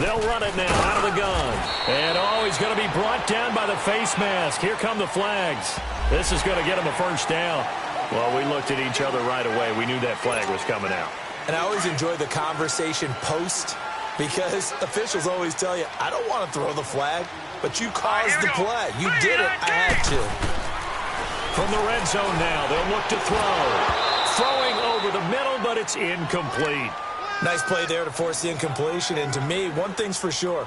They'll run it now out of the gun. And, he's going to be brought down by the face mask. Here come the flags. This is going to get him a first down. Well, we looked at each other right away. We knew that flag was coming out. And I always enjoy the conversation post because officials always tell you, I don't want to throw the flag, but you caused the play. You did it. I had to. From the red zone now, they'll look to throw. Throwing over the middle, but it's incomplete. Nice play there to force the incompletion. And to me, one thing's for sure.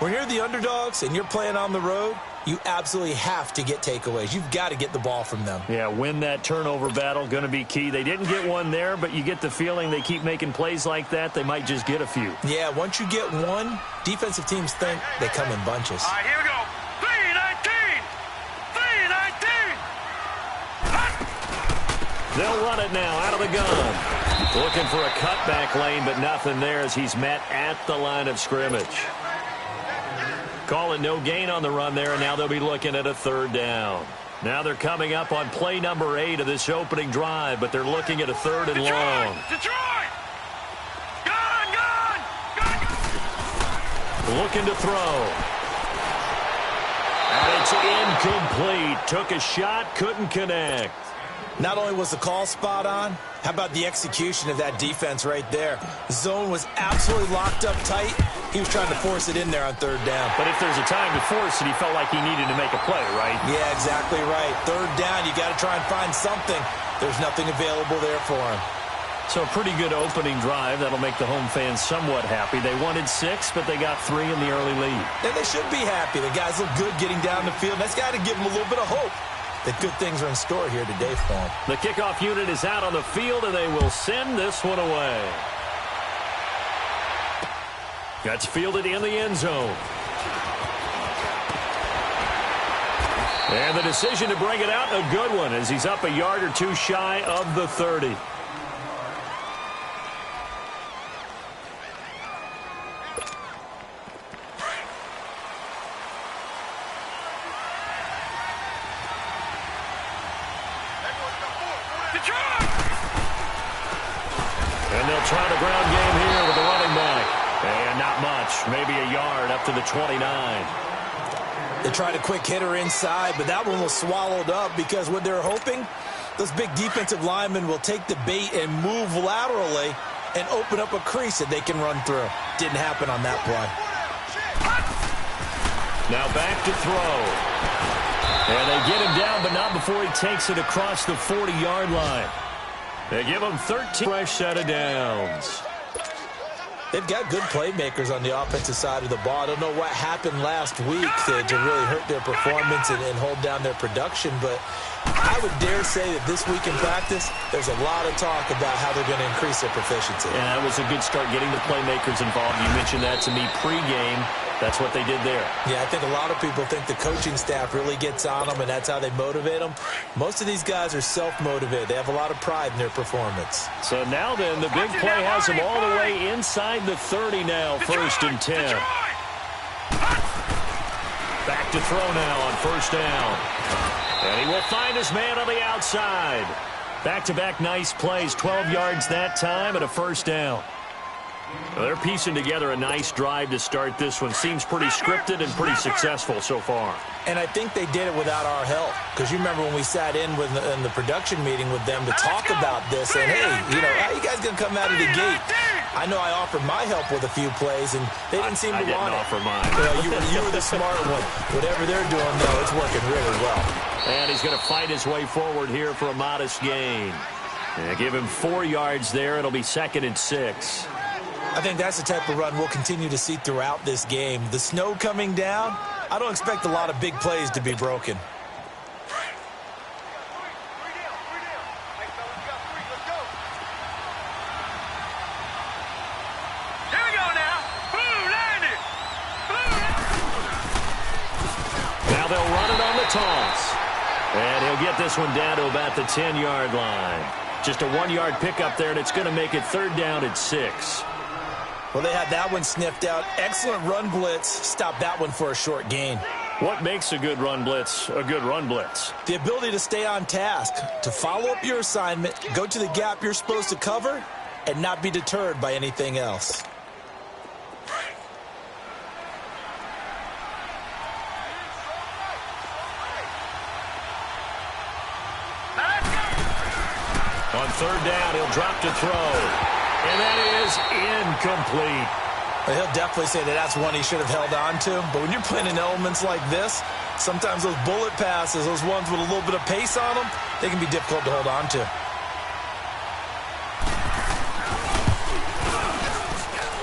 When you're the underdogs and you're playing on the road, you absolutely have to get takeaways. You've got to get the ball from them. Yeah, win that turnover battle, going to be key. They didn't get one there, but you get the feeling they keep making plays like that, they might just get a few. Yeah, once you get one, defensive teams think they come in bunches. All right, here we go. 3-19! 3-19! They'll run it now out of the gun. Looking for a cutback lane, but nothing there as he's met at the line of scrimmage. Calling no gain on the run there, and now they'll be looking at a third down. Now they're coming up on play number 8 of this opening drive, but they're looking at a third and long. Detroit! Gone! Looking to throw. And it's incomplete. Took a shot, couldn't connect. Not only was the call spot on, how about the execution of that defense right there? The zone was absolutely locked up tight. He was trying to force it in there on third down. But if there's a time to force it, he felt like he needed to make a play, right? Yeah, exactly right. Third down, you got to try and find something. There's nothing available there for him. So a pretty good opening drive. That'll make the home fans somewhat happy. They wanted 6, but they got 3 in the early lead. And they should be happy. The guys look good getting down the field. That's got to give them a little bit of hope that good things are in store here today for them. The kickoff unit is out on the field, and they will send this one away. That's fielded in the end zone. And the decision to bring it out, a good one, as he's up a yard or two shy of the 30. And they'll try the ground game here with the running back. And not much, maybe a yard up to the 29. They tried a quick hitter inside, but that one was swallowed up because what they're hoping, those big defensive linemen will take the bait and move laterally and open up a crease that they can run through. Didn't happen on that play. Now back to throw. And they get him down, but not before he takes it across the 40-yard line. They give him 13 fresh set of downs. They've got good playmakers on the offensive side of the ball. I don't know what happened last week to really hurt their performance and hold down their production, but I would dare say that this week in practice, there's a lot of talk about how they're going to increase their proficiency. And that was a good start getting the playmakers involved. You mentioned that to me pregame. That's what they did there. Yeah, I think a lot of people think the coaching staff really gets on them, and that's how they motivate them. Most of these guys are self-motivated. They have a lot of pride in their performance. So now then, the big play has them all the way inside the 30 now, first and 10. Back to throw now on first down. And he will find his man on the outside. Back-to-back nice plays, 12 yards that time and a first down. Well, they're piecing together a nice drive to start this one. Seems pretty scripted and pretty successful so far. And I think they did it without our help. Because you remember when we sat in the production meeting with them to talk about this. And, hey, how you guys going to come out of the gate? I know I offered my help with a few plays, and they didn't seem to want it. I didn't offer mine. You were the smart one. Whatever they're doing, though, it's working really well. And he's going to fight his way forward here for a modest gain. Give him 4 yards there. It'll be 2nd and 6. I think that's the type of run we'll continue to see throughout this game. The snow coming down, I don't expect a lot of big plays to be broken. Here we go now. Boom, landed. Now they'll run it on the toss. And he'll get this one down to about the 10-yard line. Just a 1-yard pickup there, and it's going to make it 3rd down at 6. Well, they had that one sniffed out. Excellent run blitz. Stop that one for a short gain. What makes a good run blitz a good run blitz? The ability to stay on task, to follow up your assignment, go to the gap you're supposed to cover, and not be deterred by anything else. On third down, he'll drop to throw. And that is incomplete. He'll definitely say that that's one he should have held on to. But when you're playing in elements like this, sometimes those bullet passes, those ones with a little bit of pace on them, they can be difficult to hold on to.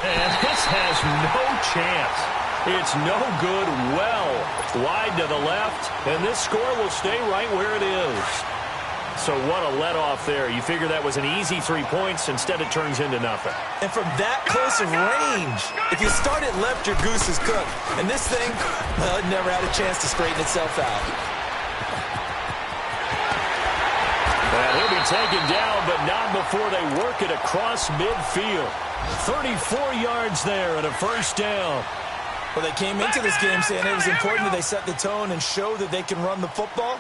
And this has no chance. It's no good, well wide to the left, and this score will stay right where it is. So what a let-off there. You figure that was an easy 3 points. Instead, it turns into nothing. And from that close of range, if you start it left, your goose is cooked. And this thing, well, it never had a chance to straighten itself out. And he'll be taken down, but not before they work it across midfield. 34 yards there and a first down. Well, they came into this game saying it was important that they set the tone and show that they can run the football.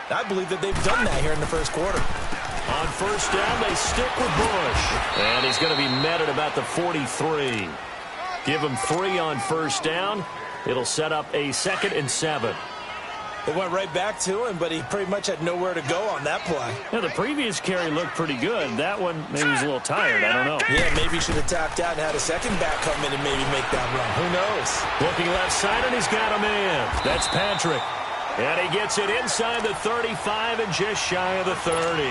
I believe that they've done that here in the first quarter. On first down, they stick with Bush. And he's going to be met at about the 43. Give him 3 on first down. It'll set up a 2nd and 7. They went right back to him, but he pretty much had nowhere to go on that play. Yeah, the previous carry looked pretty good. That one, maybe he's a little tired. I don't know. Yeah, maybe he should have tapped out and had a second back come in and maybe make that run. Who knows? Looking left side, and he's got a man. That's Patrick. And he gets it inside the 35 and just shy of the 30.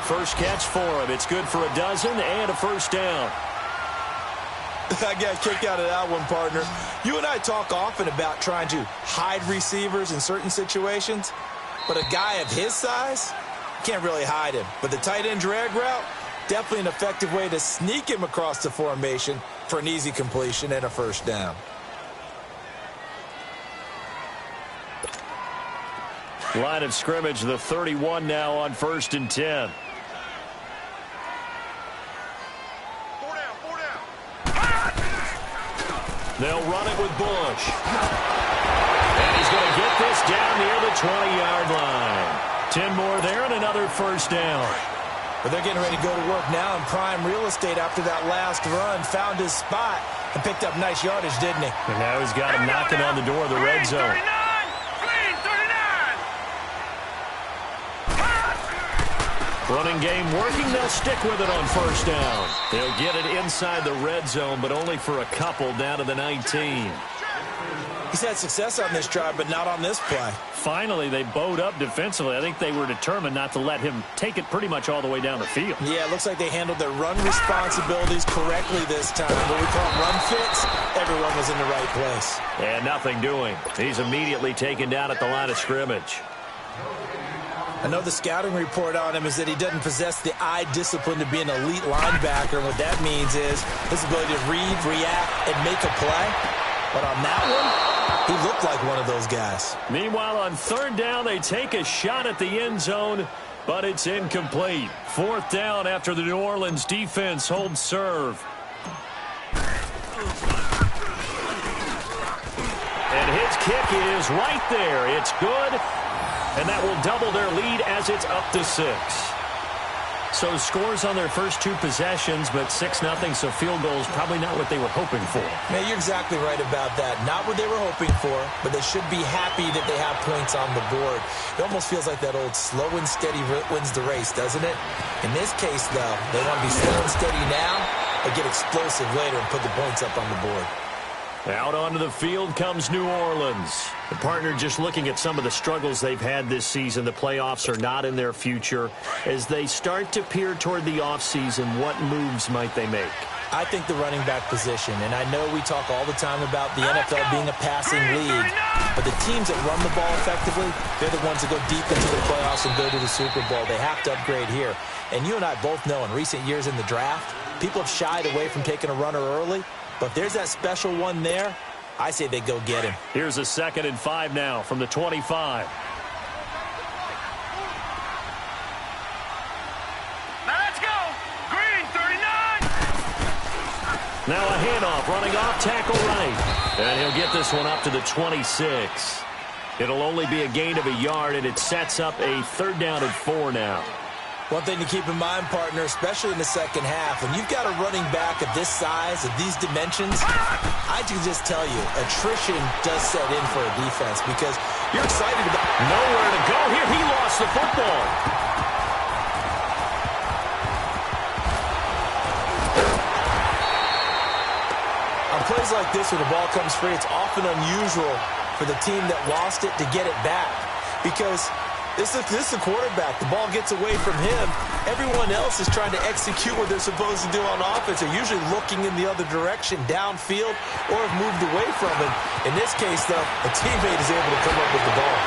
First catch for him. It's good for a dozen and a first down. I got kicked out of that one, partner. You and I talk often about trying to hide receivers in certain situations, but a guy of his size, can't really hide him. But the tight end drag route, definitely an effective way to sneak him across the formation for an easy completion and a first down. Line of scrimmage, the 31 now on 1st and 10. 4 down, 4 down. They'll run it with Bush. And he's going to get this down near the 20-yard line. 10 more there and another first down. But they're getting ready to go to work now in prime real estate after that last run. Found his spot and picked up nice yardage, didn't he? And now he's got him knocking on the door of the red zone. 39! Green 39! Running game working. They'll stick with it on first down. They'll get it inside the red zone, but only for a couple down to the 19. He's had success on this drive, but not on this play. Finally, they bowed up defensively. I think they were determined not to let him take it pretty much all the way down the field. Yeah, it looks like they handled their run responsibilities correctly this time. What we call run fits, everyone was in the right place. And nothing doing. He's immediately taken down at the line of scrimmage. I know the scouting report on him is that he doesn't possess the eye discipline to be an elite linebacker. And what that means is his ability to read, react, and make a play. But on that one, he looked like one of those guys. Meanwhile, on third down, they take a shot at the end zone, but it's incomplete. 4th down after the New Orleans defense holds serve. And his kick is right there. It's good. And that will double their lead as it's up to 6. So scores on their first 2 possessions, but 6-0, so field goal is probably not what they were hoping for. Man, you're exactly right about that. Not what they were hoping for, but they should be happy that they have points on the board. It almost feels like that old slow and steady wins the race, doesn't it? In this case, though, they want to be slow and steady now, but get explosive later and put the points up on the board. Out onto the field comes New Orleans. The partner just looking at some of the struggles they've had this season. The playoffs are not in their future. As they start to peer toward the offseason, what moves might they make? I think the running back position, and I know we talk all the time about the NFL being a passing league, but the teams that run the ball effectively, they're the ones that go deep into the playoffs and go to the Super Bowl. They have to upgrade here. And you and I both know in recent years in the draft, people have shied away from taking a runner early. But if there's that special one there, I say they go get him. Here's a 2nd and 5 now from the 25. Now let's go! Green 39! Now a handoff, running off, tackle right. And he'll get this one up to the 26. It'll only be a gain of a yard, and it sets up a 3rd down and 4 now. One thing to keep in mind, partner, especially in the second half, when you've got a running back of this size, of these dimensions, I can just tell you, attrition does set in for a defense because you're excited about... Nowhere to go here. He lost the football. plays like this when the ball comes free, it's often unusual for the team that lost it to get it back because this is the quarterback. The ball gets away from him. Everyone else is trying to execute what they're supposed to do on offense. They're usually looking in the other direction, downfield, or have moved away from him. In this case, though, a teammate is able to come up with the ball.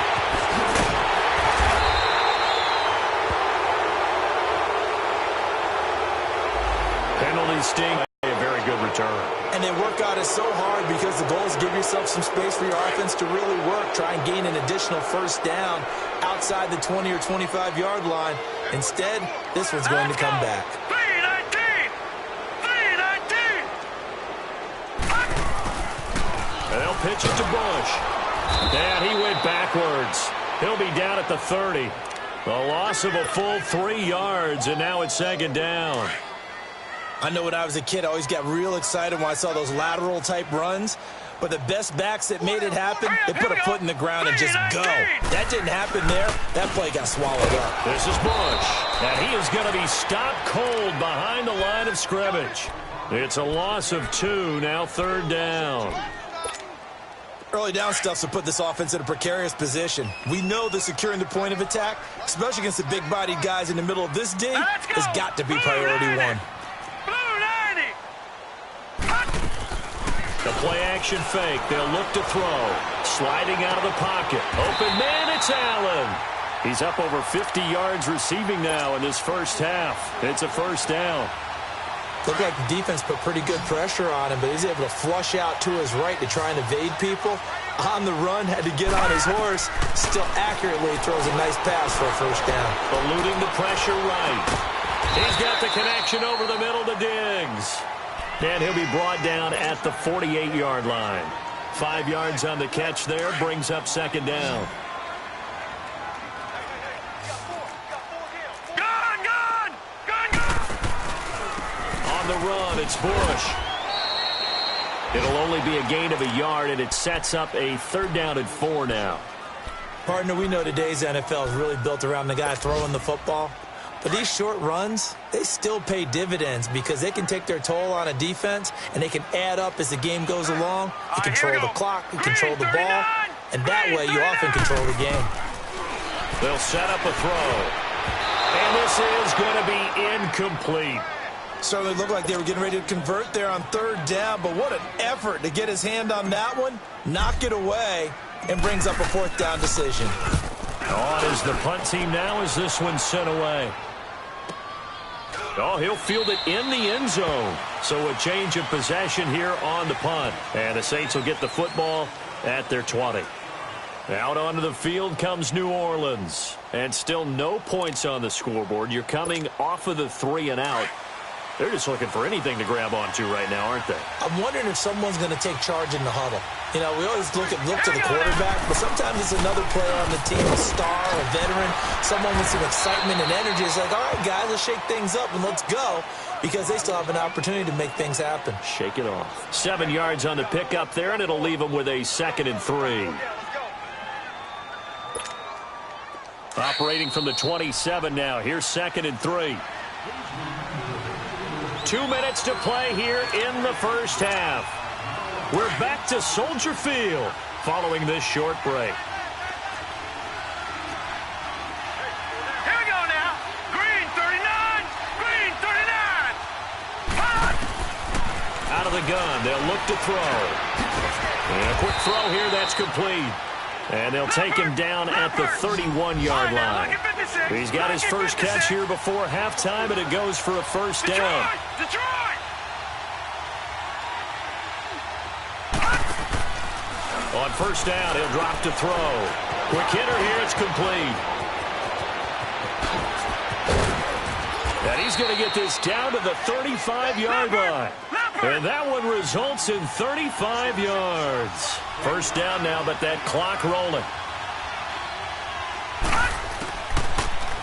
Penalty sting. A very good return. And they work on it so hard because the goal is give yourself some space for your offense to really work. Try and gain an additional first down outside the 20 or 25-yard line. Instead, this one's going to come back. 3-19! 3-19! And they'll pitch it to Bush. And he went backwards. He'll be down at the 30. A loss of a full 3 yards, and now it's second down. I know when I was a kid, I always got real excited when I saw those lateral-type runs. But the best backs that made it happen, they put a foot in the ground and just go. That didn't happen there. That play got swallowed up. This is Bush. And he is going to be stopped cold behind the line of scrimmage. It's a loss of 2, now third down. Early down stuffs will put this offense in a precarious position. We know that securing the point of attack, especially against the big-bodied guys in the middle of this dig, has got to be priority one. The play-action fake. They'll look to throw. Sliding out of the pocket. Open man, it's Allen. He's up over 50 yards receiving now in this first half. It's a first down. Looked like the defense put pretty good pressure on him, but he's able to flush out to his right to try and evade people. On the run, had to get on his horse. Still accurately throws a nice pass for a first down. Eluding the pressure right. He's got the connection over the middle to Diggs. And he'll be brought down at the 48-yard line. 5 yards on the catch there, brings up second down. On the run, it's Bush. It'll only be a gain of a yard, and it sets up a third down and 4 now. Partner, we know today's NFL is really built around the guy throwing the football. But these short runs, they still pay dividends because they can take their toll on a defense, and they can add up as the game goes along. You control the clock, you control the ball, and that way you often control the game. They'll set up a throw. And this is going to be incomplete. Certainly looked like they were getting ready to convert there on third down, but what an effort to get his hand on that one, knock it away, and brings up a fourth down decision. On is the punt team now as this one's sent away. Oh, he'll field it in the end zone. So a change of possession here on the punt. And the Saints will get the football at their 20. Out onto the field comes New Orleans. And still no points on the scoreboard. You're coming off of the 3 and out. They're just looking for anything to grab onto right now, aren't they? I'm wondering if someone's going to take charge in the huddle. You know, we always look to the quarterback, but sometimes it's another player on the team, a star, a veteran, someone with some excitement and energy. It's like, all right, guys, let's shake things up and let's go, because they still have an opportunity to make things happen. Shake it off. 7 yards on the pickup there, and it'll leave them with a 2nd and 3. Operating from the 27 now. Here's 2nd and 3. 2 minutes to play here in the first half. We're back to Soldier Field following this short break. Here we go now. Green 39. Green 39. Hot. Out of the gun, they'll look to throw. And a quick throw here, that's complete. And they'll take him down at the 31-yard line. He's got his first catch here before halftime, and it goes for a first down. Detroit. On first down, he'll drop to throw. Quick hitter here, it's complete. And he's going to get this down to the 35-yard line. And that one results in 35 yards. First down now, but that clock rolling.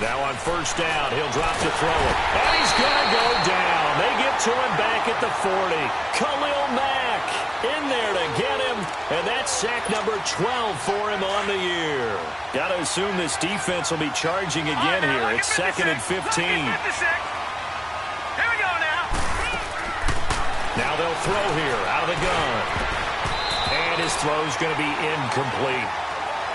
Now on first down, he'll drop to throw it. And he's going to go down. They get to him back at the 40. Khalil Mack in there to get him. And that's sack number 12 for him on the year. Got to assume this defense will be charging again here. It's 2nd and 15. Here we go now. Now they'll throw here out of the gun. And his throw's going to be incomplete.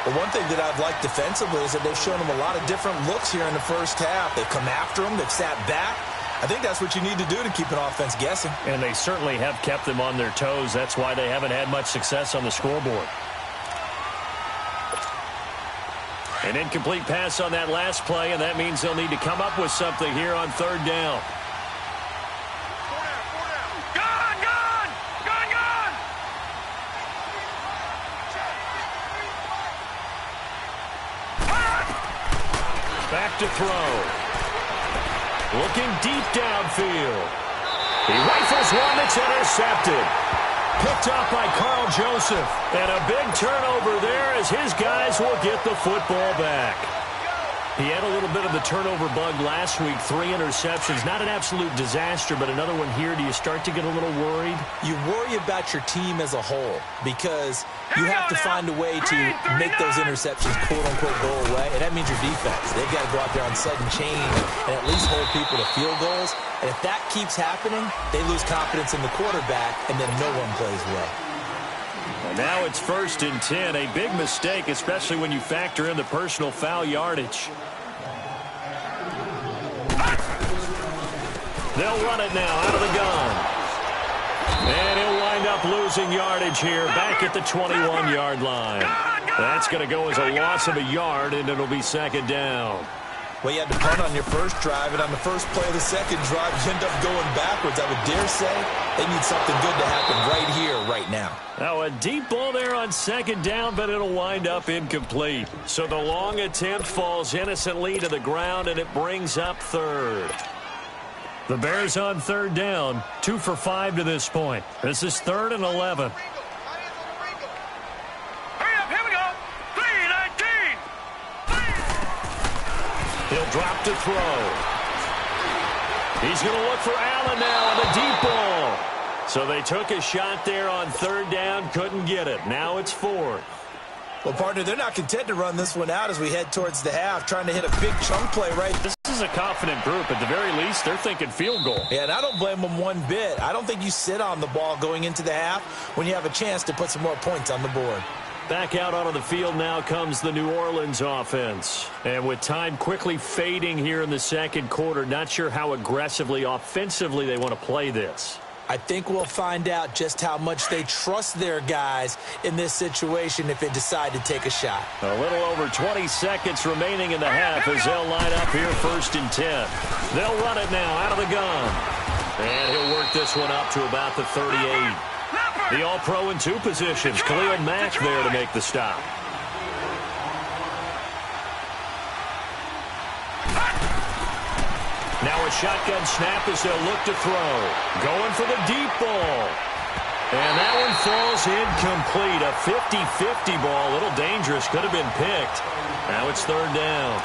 Well, one thing that I've liked defensively is that they've shown him a lot of different looks here in the first half. They've come after him. They've sat back. I think that's what you need to do to keep an offense guessing. And they certainly have kept them on their toes. That's why they haven't had much success on the scoreboard. An incomplete pass on that last play, and that means they'll need to come up with something here on third down. Back to throw. Looking deep downfield. He rifles one that's intercepted. Picked off by Carl Joseph. And a big turnover there as his guys will get the football back. He had a little bit of the turnover bug last week. 3 interceptions. Not an absolute disaster, but another one here. Do you start to get a little worried? You worry about your team as a whole because you have to find a way to make those interceptions, quote-unquote, go away, and that means your defense. They've got to go out there on sudden change and at least hold people to field goals. And if that keeps happening, they lose confidence in the quarterback, and then no one plays well. And now it's 1st and 10. A big mistake, especially when you factor in the personal foul yardage. They'll run it now out of the gun. And he'll wind up losing yardage here back at the 21-yard line. That's going to go as a loss of a yard, and it'll be 2nd down. Well, you had to punt on your first drive, and on the first play of the second drive, you end up going backwards. I would dare say they need something good to happen right here, right now. Now a deep ball there on 2nd down, but it'll wind up incomplete. So the long attempt falls innocently to the ground, and it brings up 3rd. The Bears on 3rd down, 2 for 5 to this point. This is 3rd and 11. He'll drop to throw. He's going to look for Allen now on the deep ball. So they took a shot there on 3rd down, couldn't get it. Now it's 4th. Well, partner, they're not content to run this one out as we head towards the half, trying to hit a big chunk play right. This is a confident group. At the very least, they're thinking field goal. Yeah, and I don't blame them one bit. I don't think you sit on the ball going into the half when you have a chance to put some more points on the board. Back out onto the field now comes the New Orleans offense. And with time quickly fading here in the 2nd quarter, not sure how aggressively, offensively they want to play this. I think we'll find out just how much they trust their guys in this situation if they decide to take a shot. A little over 20 seconds remaining in the half as they'll line up here 1st and 10. They'll run it now out of the gun. And he'll work this one up to about the 38. The All-Pro in 2 positions. Khalil Mack there to make the stop. Now a shotgun snap as they'll look to throw. Going for the deep ball. And that one falls incomplete. A 50-50 ball. A little dangerous. Could have been picked. Now it's 3rd down.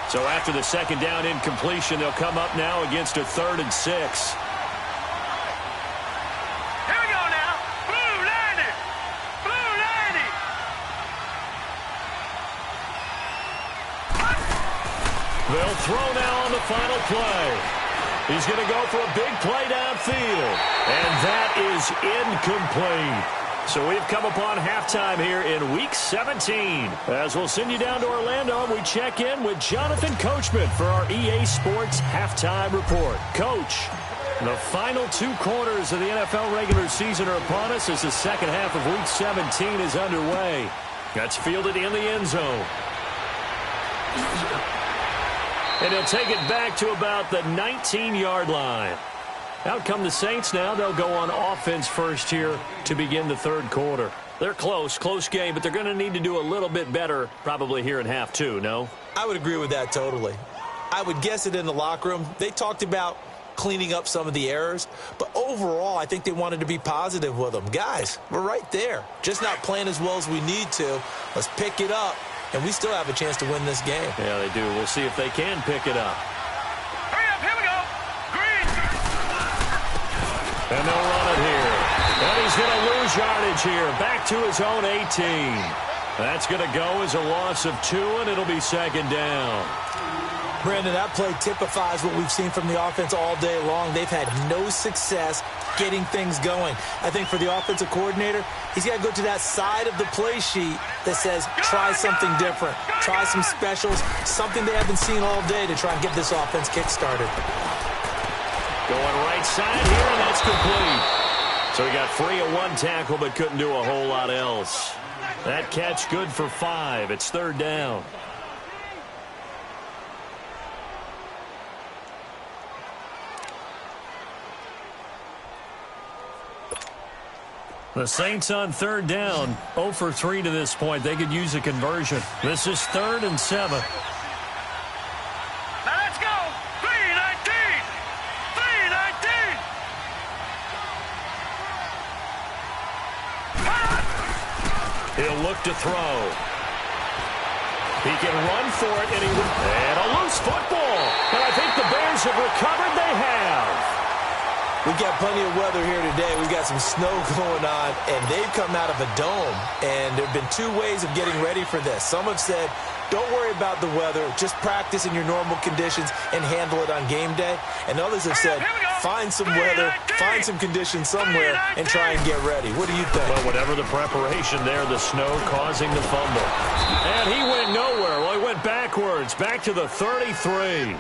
So after the 2nd down incompletion, they'll come up now against a 3rd and 6. They'll throw now on the final play. He's going to go for a big play downfield. And that is incomplete. So we've come upon halftime here in Week 17. As we'll send you down to Orlando, we check in with Jonathan Coachman for our EA Sports Halftime Report. Coach, the final 2 quarters of the NFL regular season are upon us as the 2nd half of Week 17 is underway. That's fielded in the end zone. And he'll take it back to about the 19-yard line. Out come the Saints now. They'll go on offense first here to begin the 3rd quarter. They're close game, but they're going to need to do a little bit better probably here in half 2, no? I would agree with that totally. I would guess it in the locker room. They talked about cleaning up some of the errors, but overall, I think they wanted to be positive with them. Guys, we're right there. Just not playing as well as we need to. Let's pick it up. And we still have a chance to win this game. Yeah, they do. We'll see if they can pick it up. Hurry up, here we go. Green. And they'll run it here. And he's going to lose yardage here. Back to his own 18. That's going to go as a loss of 2, and it'll be 2nd down. Brandon, that play typifies what we've seen from the offense all day long. They've had no success getting things going. I think for the offensive coordinator, he's got to go to that side of the play sheet that says, try something different, try some specials, something they haven't seen all day to try and get this offense kick-started. Going right side here, and that's complete. So he got free of one tackle but couldn't do a whole lot else. That catch good for 5. It's third down. The Saints on third down, 0 for 3 to this point. They could use a conversion. This is 3rd and 7. Now let's go. 3-19. 3-19. He'll look to throw. He can run for it, and a loose football. And I think the Bears have recovered. They have. We've got plenty of weather here today. We've got some snow going on, and they've come out of a dome. And there have been 2 ways of getting ready for this. Some have said, don't worry about the weather. Just practice in your normal conditions and handle it on game day. And others have said, find some weather, find some conditions somewhere, and try and get ready. What do you think? Well, whatever the preparation there, the snow causing the fumble. And he went nowhere. Well, he went backwards, back to the 33.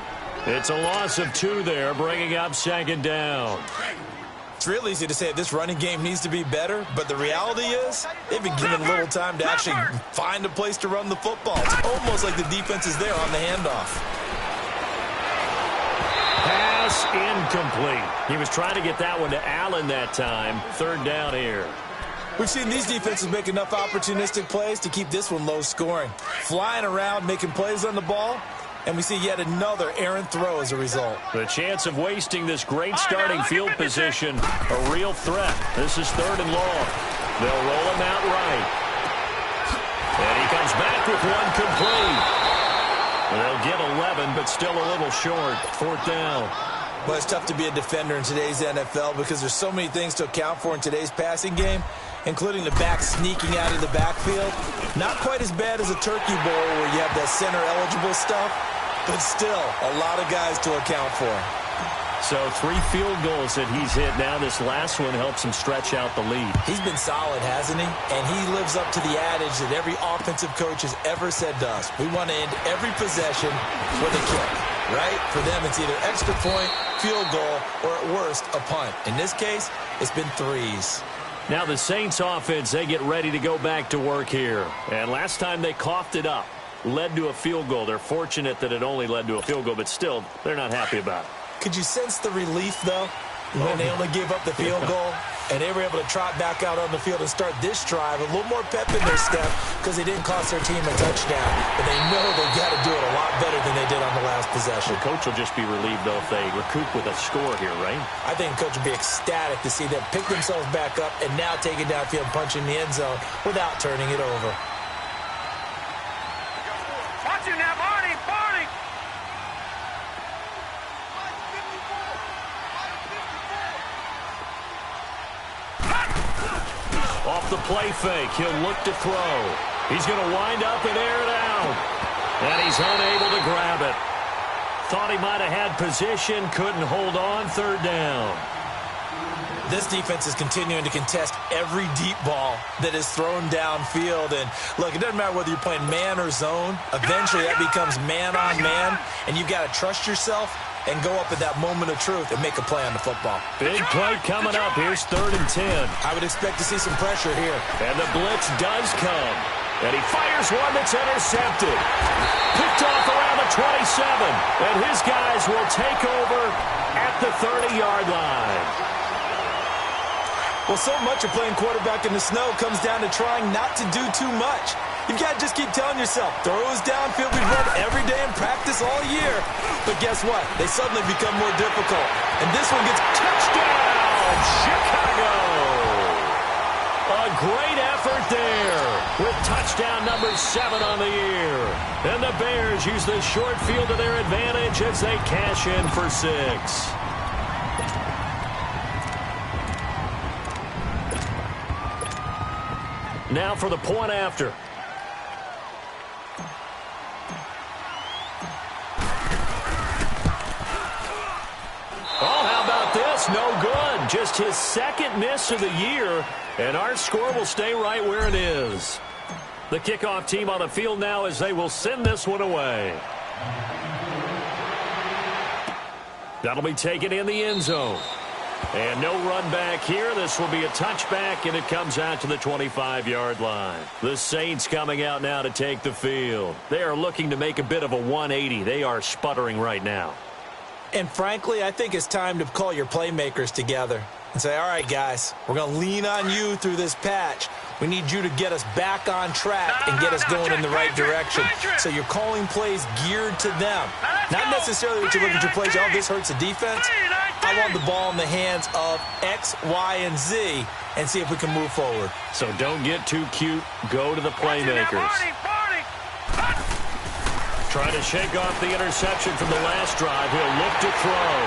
It's a loss of 2 there, bringing up 2nd down. It's real easy to say this running game needs to be better, but the reality is they've been given little time to actually find a place to run the football. It's almost like the defense is there on the handoff. Pass incomplete. He was trying to get that one to Allen that time. 3rd down here. We've seen these defenses make enough opportunistic plays to keep this one low scoring. Flying around, making plays on the ball. And we see yet another errant throw as a result. The chance of wasting this great starting field position, a real threat. This is 3rd and long. They'll roll him out right. And he comes back with one complete. They'll get 11, but still a little short. 4th down. Well, it's tough to be a defender in today's NFL because there's so many things to account for in today's passing game, including the back sneaking out of the backfield. Not quite as bad as a turkey bowl where you have that center-eligible stuff, but still a lot of guys to account for. So 3 field goals that he's hit now. This last one helps him stretch out the lead. He's been solid, hasn't he? And he lives up to the adage that every offensive coach has ever said to us. We want to end every possession with a kick, right? For them, it's either extra point, field goal, or at worst, a punt. In this case, it's been 3s. Now the Saints offense, they get ready to go back to work here. And last time they coughed it up, led to a field goal. They're fortunate that it only led to a field goal, but still, they're not happy about it. Could you sense the relief, though, when they only gave up the field goal and they were able to trot back out on the field and start this drive, a little more pep in their step because they didn't cost their team a touchdown, but they know they've got to do it a lot better than they did on the last possession. The coach will just be relieved, though, if they recoup with a score here, right? I think the coach will be ecstatic to see them pick themselves back up and now take it downfield and punch in the end zone without turning it over. Watch you now, Barney. Barney. Off the play fake, he'll look to throw. He's going to wind up and air it out. And he's unable to grab it. Thought he might have had position, couldn't hold on. 3rd down. This defense is continuing to contest every deep ball that is thrown downfield. And, look, it doesn't matter whether you're playing man or zone. Eventually, that becomes man-on-man, and you've got to trust yourself and go up at that moment of truth and make a play on the football. Big play coming up. Here's 3rd and 10. I would expect to see some pressure here. And the blitz does come. And he fires one that's intercepted. Picked off around the 27. And his guys will take over at the 30-yard line. Well, so much of playing quarterback in the snow comes down to trying not to do too much. You've got to just keep telling yourself, throws downfield we've run every day in practice all year. But guess what? They suddenly become more difficult. And this one gets touchdown, Chicago. A great effort there with touchdown number 7 on the year. And the Bears use the short field to their advantage as they cash in for 6. Now for the point after. That's no good. Just his second miss of the year, and our score will stay right where it is. The kickoff team on the field now as they will send this one away. That'll be taken in the end zone. And no run back here. This will be a touchback, and it comes out to the 25-yard line. The Saints coming out now to take the field. They are looking to make a bit of a 180. They are sputtering right now. And frankly, I think it's time to call your playmakers together and say, all right, guys, we're going to lean on you through this patch. We need you to get us back on track and get us going in the right direction. So you're calling plays geared to them. Not necessarily that you look at your plays, oh, this hurts the defense. I want the ball in the hands of X, Y, and Z and see if we can move forward. So don't get too cute. Go to the playmakers. Trying to shake off the interception from the last drive. He'll look to throw.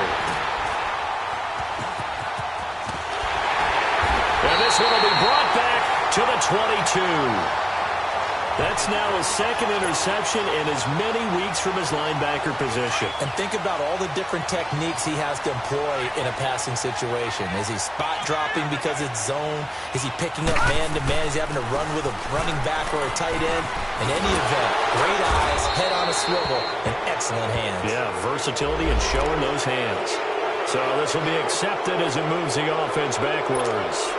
And this one will be brought back to the 22. That's now his second interception in as many weeks from his linebacker position. And think about all the different techniques he has to employ in a passing situation. Is he spot dropping because it's zone? Is he picking up man-to-man? Is he having to run with a running back or a tight end? In any event, great eyes, head on a swivel, and excellent hands. Yeah, versatility and showing those hands. So this will be accepted as it moves the offense backwards.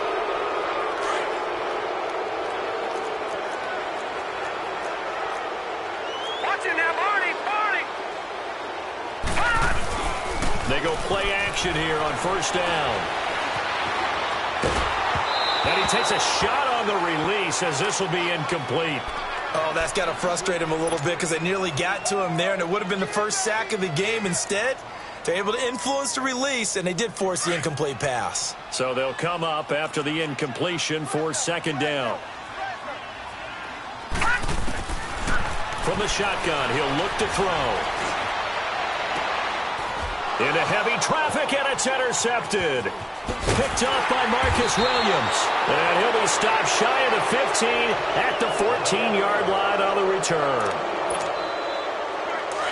They go play action here on first down. And he takes a shot on the release as this will be incomplete. Oh, that's got to frustrate him a little bit because they nearly got to him there, and it would have been the first sack of the game. Instead, they're able to influence the release, and they did force the incomplete pass. So they'll come up after the incompletion for second down. From the shotgun, he'll look to throw. Into heavy traffic, and it's intercepted. Picked up by Marcus Williams. And he'll be stopped shy of the 15 at the 14-yard line on the return.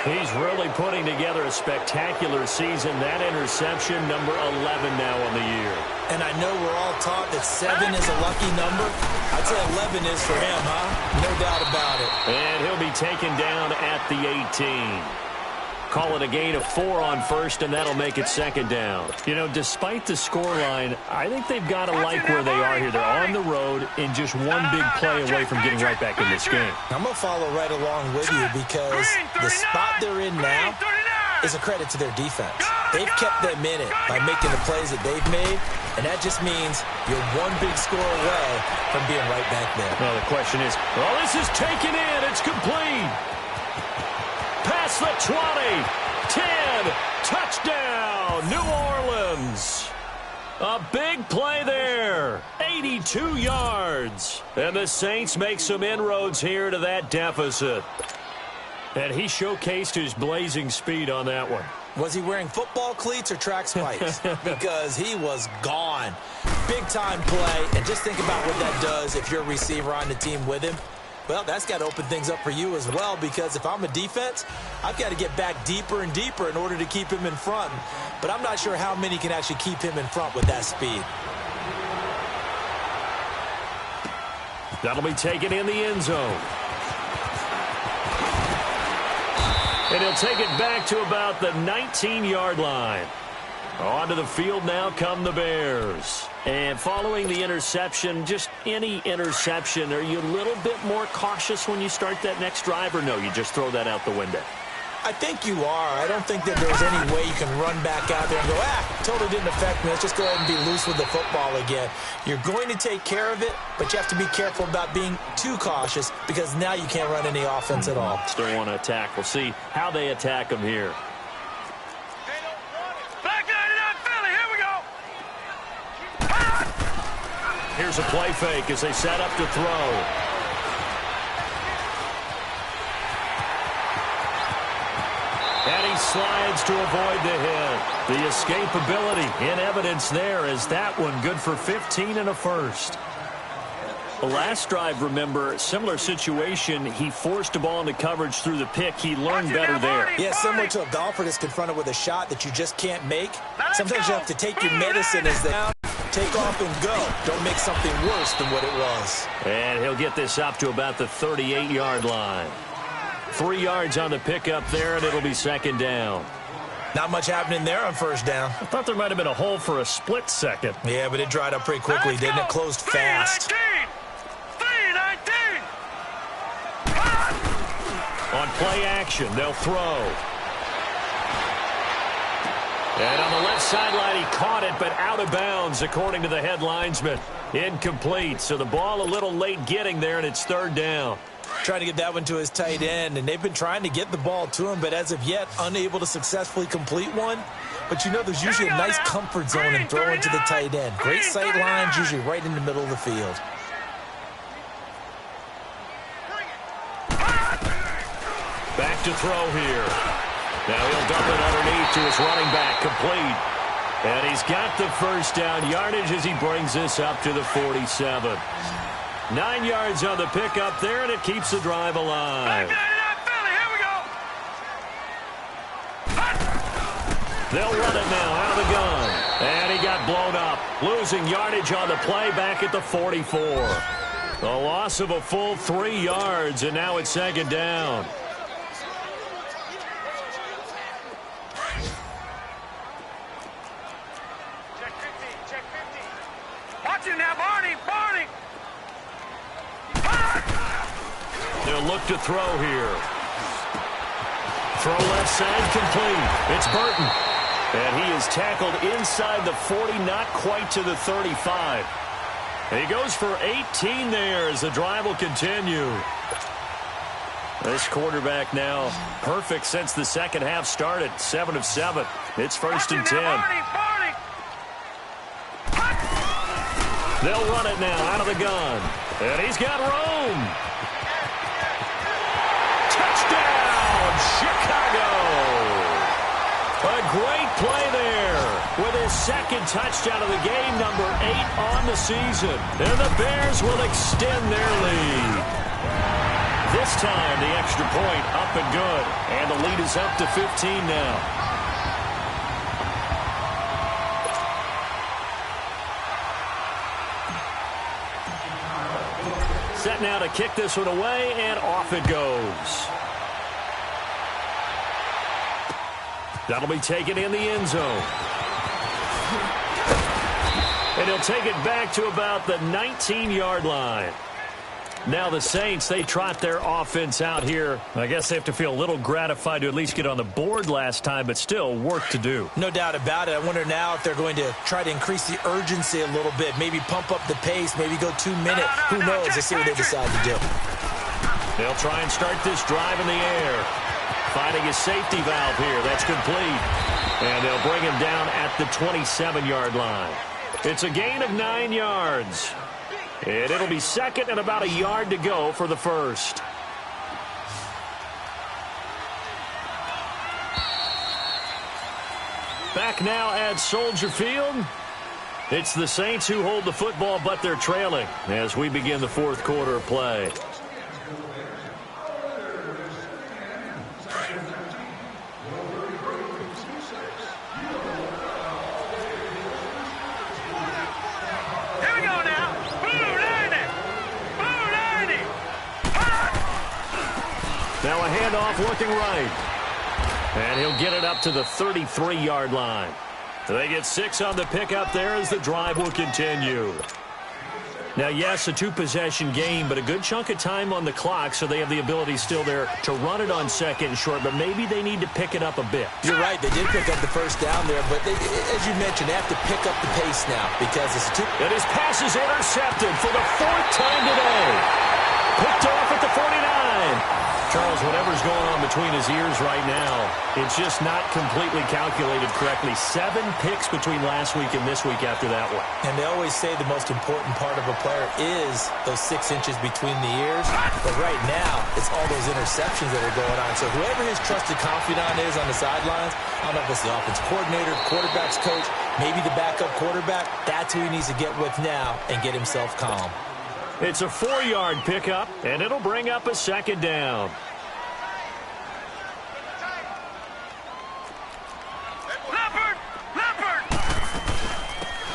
He's really putting together a spectacular season. That interception, number 11 now on the year. And I know we're all taught that 7 is a lucky number. I'd say 11 is for him, huh? No doubt about it. And he'll be taken down at the 18. Call it a gain of 4 on first, and that'll make it second down. You know, despite the scoreline, I think they've got to like where they are here. They're on the road and just one big play away from getting right back in this game. I'm going to follow right along with you because the spot they're in now is a credit to their defense. They've kept them in it by making the plays that they've made, and that just means you're one big score away from being right back there. Well, the question is, oh, this is taken in. It's complete. Past the 20, 10, touchdown, New Orleans. A big play there, 82 yards. And the Saints make some inroads here to that deficit. And he showcased his blazing speed on that one. Was he wearing football cleats or track spikes? Because he was gone. Big-time play, and just think about what that does if you're a receiver on the team with him. Well, that's got to open things up for you as well, because if I'm a defense, I've got to get back deeper and deeper in order to keep him in front. But I'm not sure how many can actually keep him in front with that speed. That'll be taken in the end zone. And he'll take it back to about the 19-yard line. Onto the field now come the Bears. And following the interception, just any interception, are you a little bit more cautious when you start that next drive, or no, you just throw that out the window? I think you are. I don't think that there's any way you can run back out there and go, totally didn't affect me. Let's just go ahead and be loose with the football again. You're going to take care of it, but you have to be careful about being too cautious because now you can't run any offense at all. Still want to attack. We'll see how they attack them here. Here's a play fake as they set up to throw. And he slides to avoid the hit. The escapability in evidence there is that one good for 15 and a first. The last drive, remember, similar situation. He forced a ball into coverage through the pick. He learned better there. Yeah, similar to a golfer that's confronted with a shot that you just can't make. Sometimes you have to take your medicine as they take off and go. Don't make something worse than what it was. And he'll get this up to about the 38-yard line. 3 yards on the pickup there, and it'll be second down. Not much happening there on first down. I thought there might have been a hole for a split second. Yeah, but it dried up pretty quickly, didn't it? Closed fast. 3-19. On play action, they'll throw. And on the left sideline, he caught it, but out of bounds, according to the head linesman. Incomplete, so the ball a little late getting there, and it's third down. Trying to get that one to his tight end, and they've been trying to get the ball to him, but as of yet, unable to successfully complete one. But you know there's usually a nice comfort zone in throwing to the tight end. Great sight lines, usually right in the middle of the field. Back to throw here. Now he'll dump it underneath to his running back, complete. And he's got the first down yardage as he brings this up to the 47. 9 yards on the pickup there, and it keeps the drive alive. They'll run it now out of the gun. And he got blown up. Losing yardage on the play back at the 44. A loss of a full 3 yards, and now it's second down. Check 50. Watch it now, Barney. They'll look to throw here. Throw left side, complete. It's Burton. And he is tackled inside the 40, not quite to the 35. And he goes for 18 there as the drive will continue. This quarterback now perfect since the second half started. 7 of 7. It's first and 10. They'll run it now out of the gun. And he's got room. Touchdown, Chicago. A great play there with his second touchdown of the game, number 8 on the season. And the Bears will extend their lead. This time, the extra point up and good. And the lead is up to 15 now. Set now to kick this one away, and off it goes. That'll be taken in the end zone. And he'll take it back to about the 19-yard line. Now the Saints, they trot their offense out here. I guess they have to feel a little gratified to at least get on the board last time, but still work to do. No doubt about it. I wonder now if they're going to try to increase the urgency a little bit, maybe pump up the pace, maybe go 2 minute. Who knows? Let's see what they decide to do. They'll try and start this drive in the air. Finding his safety valve here. That's complete. And they'll bring him down at the 27-yard line. It's a gain of 9 yards. And it'll be second and about a yard to go for the first. Back now at Soldier Field. It's the Saints who hold the football, but they're trailing as we begin the fourth quarter of play. Now a handoff looking right. And he'll get it up to the 33-yard line. They get 6 on the pickup there as the drive will continue. Now, yes, a 2-possession game, but a good chunk of time on the clock, so they have the ability still there to run it on second and short, but maybe they need to pick it up a bit. You're right. They did pick up the first down there, but they, as you mentioned, they have to pick up the pace now because it's a 2. And his pass is intercepted for the 4th time today. Picked off at the 49. Charles, whatever's going on between his ears right now, it's just not completely calculated correctly. 7 picks between last week and this week after that one. And they always say the most important part of a player is those 6 inches between the ears. But right now, it's all those interceptions that are going on. So whoever his trusted confidant is on the sidelines, I don't know if it's the offensive coordinator, the quarterback's coach, maybe the backup quarterback, that's who he needs to get with now and get himself calm. It's a 4-yard pickup, and it'll bring up a second down.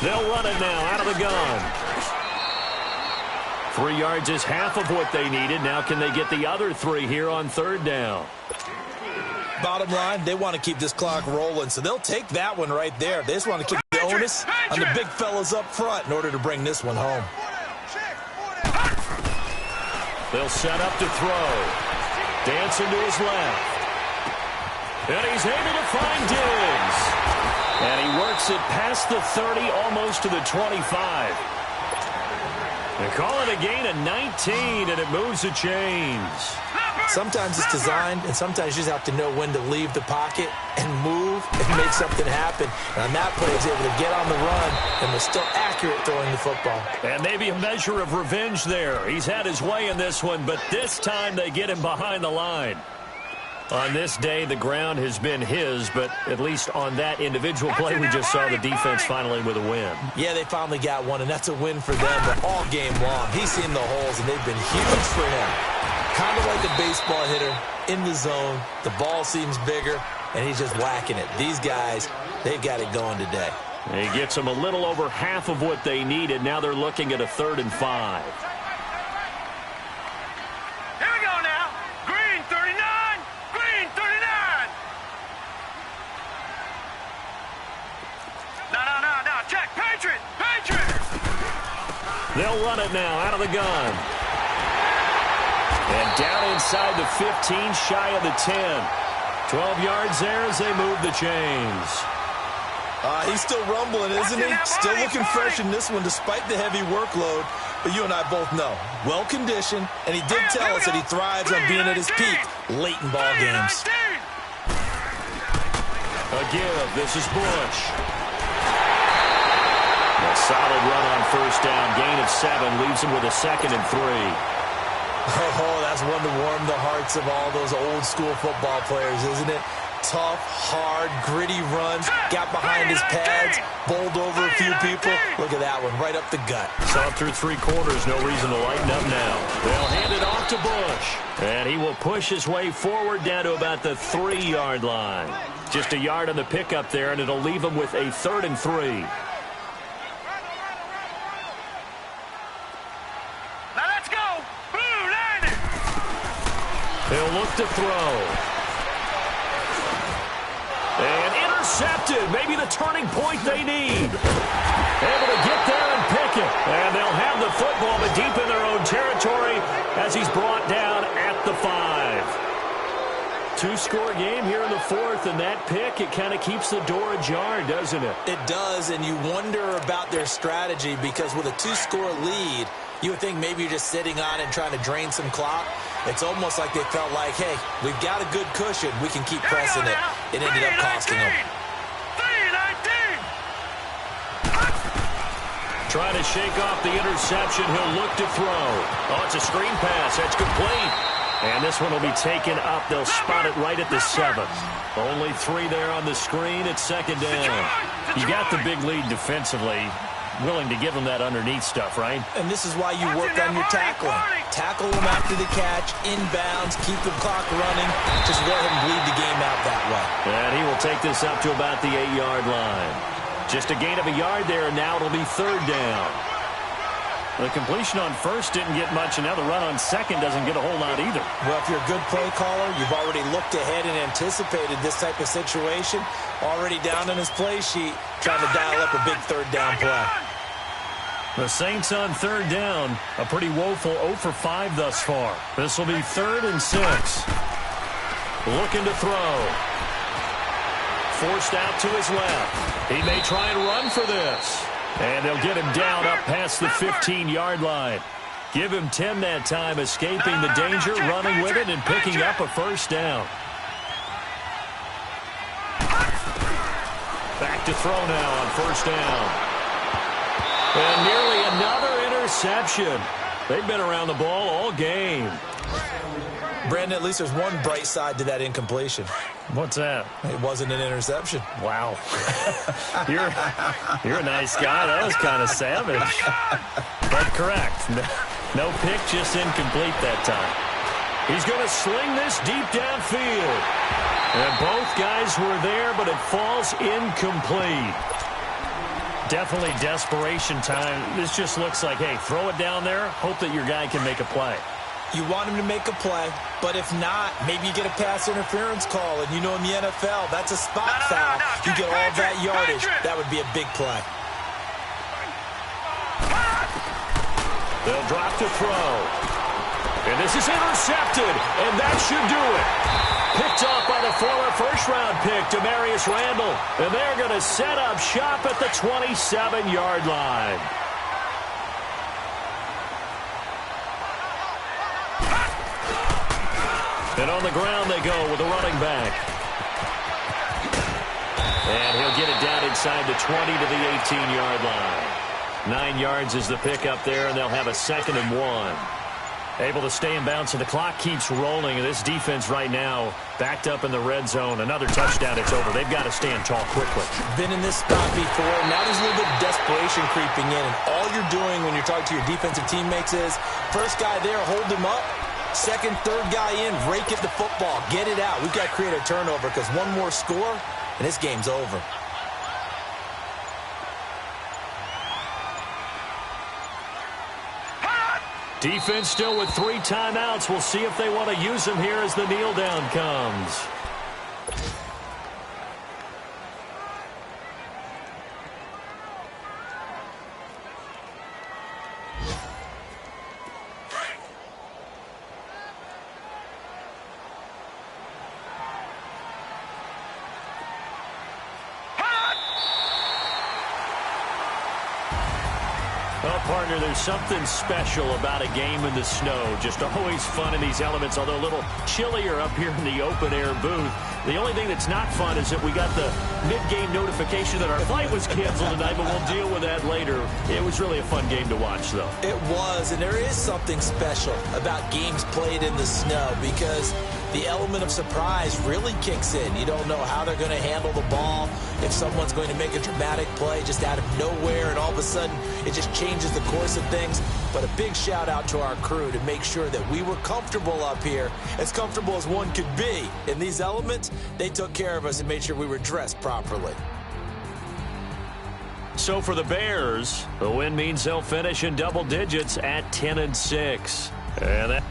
They'll run it now out of the gun. 3 yards is half of what they needed. Now can they get the other 3 here on 3rd down? Bottom line, they want to keep this clock rolling, so they'll take that one right there. They just want to keep the onus on the big fellas up front in order to bring this one home. They'll set up to throw. Dancing to his left. And he's able to find Diggs. And he works it past the 30, almost to the 25. They call it a gain of 19, and it moves the chains. Sometimes it's designed, and sometimes you just have to know when to leave the pocket and move and make something happen. And on that play, he's able to get on the run and was still accurate throwing the football. And maybe a measure of revenge there. He's had his way in this one, but this time they get him behind the line. On this day, the ground has been his, but at least on that individual play, we just saw the defense finally with a win. Yeah, they finally got one, and that's a win for them, but all game long, he's seen the holes, and they've been huge for him. Kind of like a baseball hitter in the zone. The ball seems bigger, and he's just whacking it. These guys, they've got it going today. He gets them a little over half of what they needed. Now they're looking at a 3rd and 5. Here we go now. Green 39. Green 39. No. Check. Patriot. They'll run it now out of the gun. And down inside the 15, shy of the 10. 12 yards there as they move the chains. He's still rumbling, isn't he? Still looking fresh in this one despite the heavy workload. But you and I both know, well-conditioned, and he did tell us that he thrives on being at his peak late in ball games. A give. This is Bush. A solid run on 1st down. Gain of 7 leaves him with a 2nd and 3. Oh, that's one to warm the hearts of all those old-school football players, isn't it? Tough, hard, gritty runs, got behind his pads, bowled over a few people. Look at that one, right up the gut. Saw through 3 quarters, no reason to lighten up now. They'll hand it off to Bush. And he will push his way forward down to about the 3-yard line. Just a yard on the pickup there, and it'll leave him with a 3rd and 3. He'll look to throw. And intercepted. Maybe the turning point they need. Able to get there and pick it. And they'll have the football, but deep in their own territory as he's brought down at the 5. 2-score game here in the 4th, and that pick, it kind of keeps the door ajar, doesn't it? It does, and you wonder about their strategy because with a 2-score lead, you would think maybe you're just sitting on it and trying to drain some clock. It's almost like they felt like, hey, we've got a good cushion. We can keep pressing it. It ended up costing them. Trying to shake off the interception. He'll look to throw. Oh, it's a screen pass. That's complete. And this one will be taken up. They'll spot it right at the 7th. Only 3 there on the screen at 2nd down. You got the big lead defensively. Willing to give them that underneath stuff, right? And this is why you work on your tackling. Tackle them after the catch, inbounds, keep the clock running. Just let him bleed the game out that way. And he will take this up to about the 8-yard line. Just a gain of a yard there, and now it'll be 3rd down. The completion on 1st didn't get much, and now the run on 2nd doesn't get a whole lot either. Well, if you're a good play caller, you've already looked ahead and anticipated this type of situation. Already down on his play sheet, trying to dial up a big 3rd down play. The Saints on 3rd down, a pretty woeful 0 for 5 thus far. This will be 3rd and 6. Looking to throw. Forced out to his left. He may try and run for this. And they'll get him down up past the 15-yard line. Give him 10 that time, escaping the danger, running with it, and picking up a 1st down. Back to throw now on 1st down. And nearly another interception. They've been around the ball all game. Brandon, at least there's one bright side to that incompletion. What's that? It wasn't an interception. Wow. You're a nice guy. That was kind of savage. But correct. No pick, just incomplete that time. He's going to sling this deep downfield. And both guys were there, but it falls incomplete. Definitely desperation time. This just looks like, hey, throw it down there, hope that your guy can make a play. You want him to make a play, but if not, maybe you get a pass interference call, and you know in the NFL, that's a spot foul. You get all that yardage. That would be a big play. They'll drop to throw. And this is intercepted, and that should do it. Picked off by the former first-round pick, Demarius Randall. And they're going to set up shop at the 27-yard line. And on the ground they go with a running back. And he'll get it down inside the 20 to the 18-yard line. 9 yards is the pickup there, and they'll have a 2nd and 1. Able to stay in bounds, and the clock keeps rolling. And this defense right now backed up in the red zone. Another touchdown, it's over. They've got to stand tall quickly. Been in this spot before. Now there's a little bit of desperation creeping in. And all you're doing when you're talking to your defensive teammates is, first guy there, hold him up. Second, third guy in, rake at the football. Get it out. We've got to create a turnover because one more score, and this game's over. Defense still with 3 timeouts. We'll see if they want to use them here as the kneel down comes. Well, partner, there's something special about a game in the snow. Just always fun in these elements, although a little chillier up here in the open-air booth. The only thing that's not fun is that we got the mid-game notification that our flight was canceled tonight, but we'll deal with that later. It was really a fun game to watch, though. It was, and there is something special about games played in the snow because the element of surprise really kicks in. You don't know how they're going to handle the ball, if someone's going to make a dramatic play just out of nowhere, and all of a sudden it just changes the course of things. But a big shout out to our crew to make sure that we were comfortable up here, as comfortable as one could be. In these elements, they took care of us and made sure we were dressed properly. So for the Bears, the win means they'll finish in double digits at 10-6. And that